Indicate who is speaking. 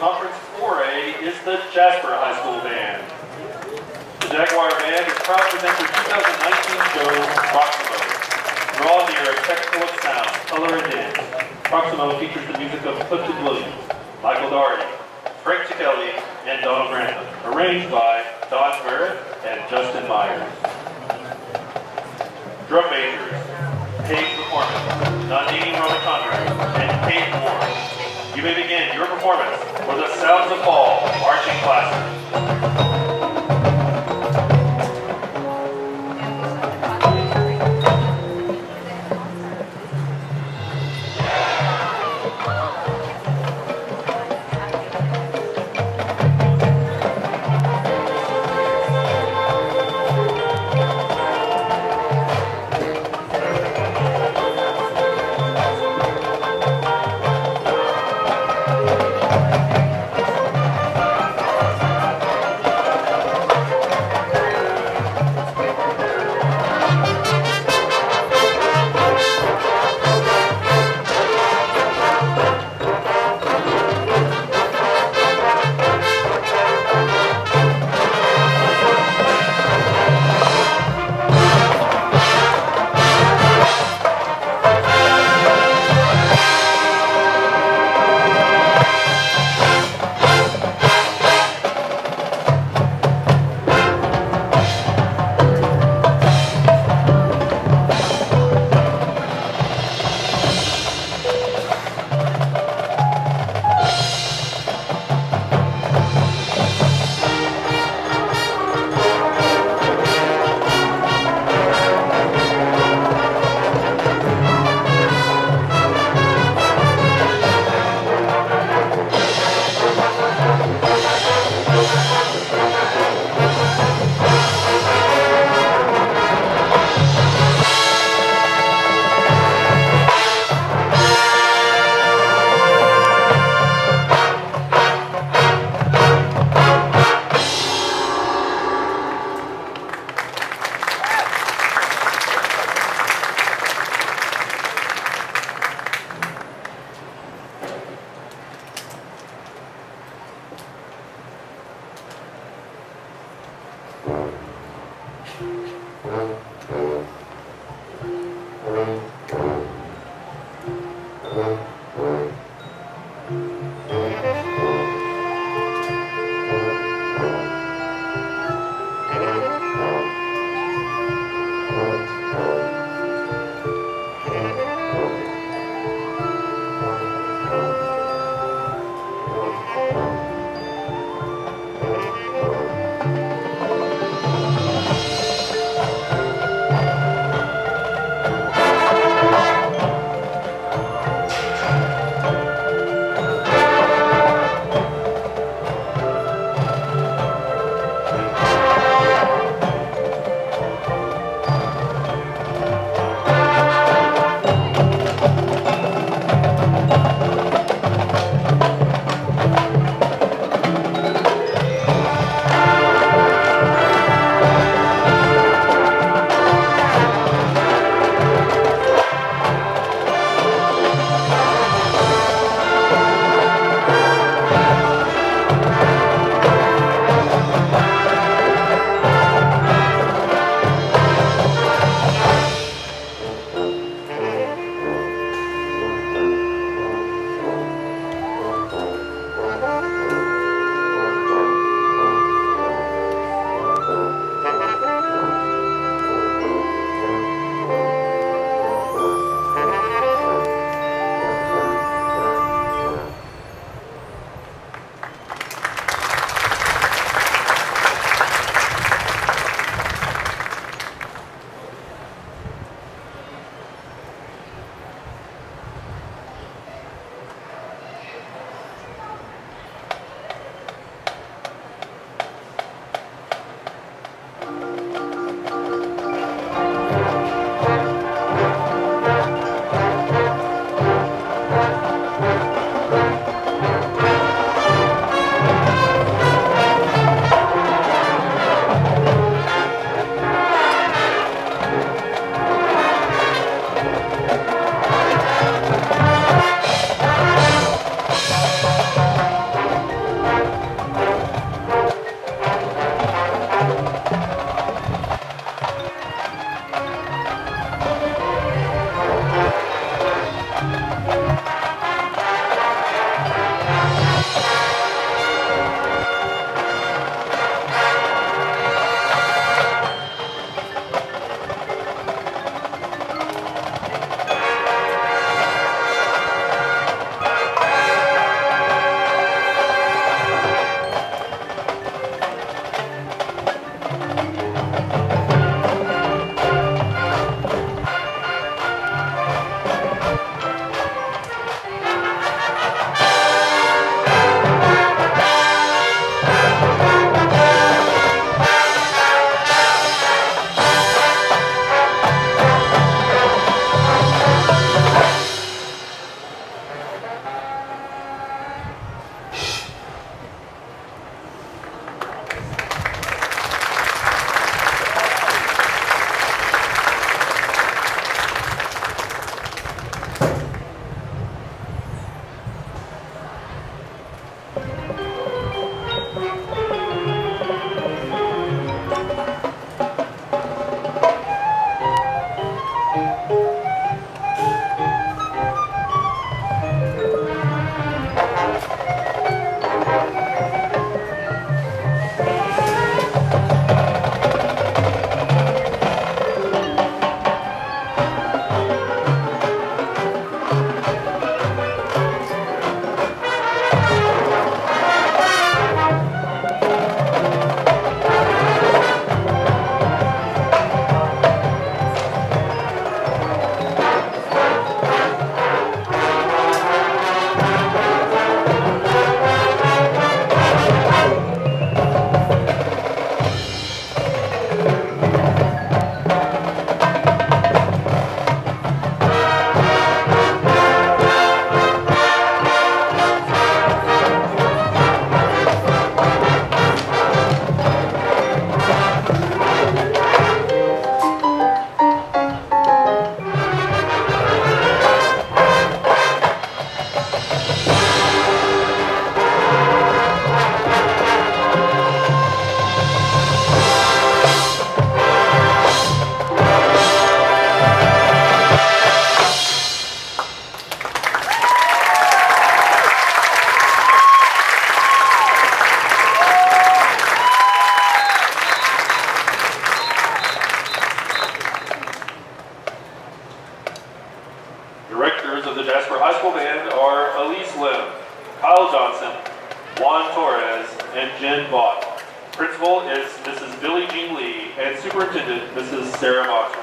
Speaker 1: Conference 4A is the Jasper High School Band. The Jaguar Band is proud to present their 2019 show, Proximo. Draw near a spectacle of sound, color, and dance. Proximo features the music of Clifton Williams, Michael Daugherty, Frank Cichelli, and Donald Grantham, arranged by Don Barrett and Justin Myers. Drum majors, Paige McCormick, Nandini Ramachandran, and Kate Moore. You may begin your performance for the Sounds of Fall Marching Classes. Juan Torres, and Jen Vaught. Principal is Mrs. Billie Jean Lee, and Superintendent Mrs. Sarah Boxer.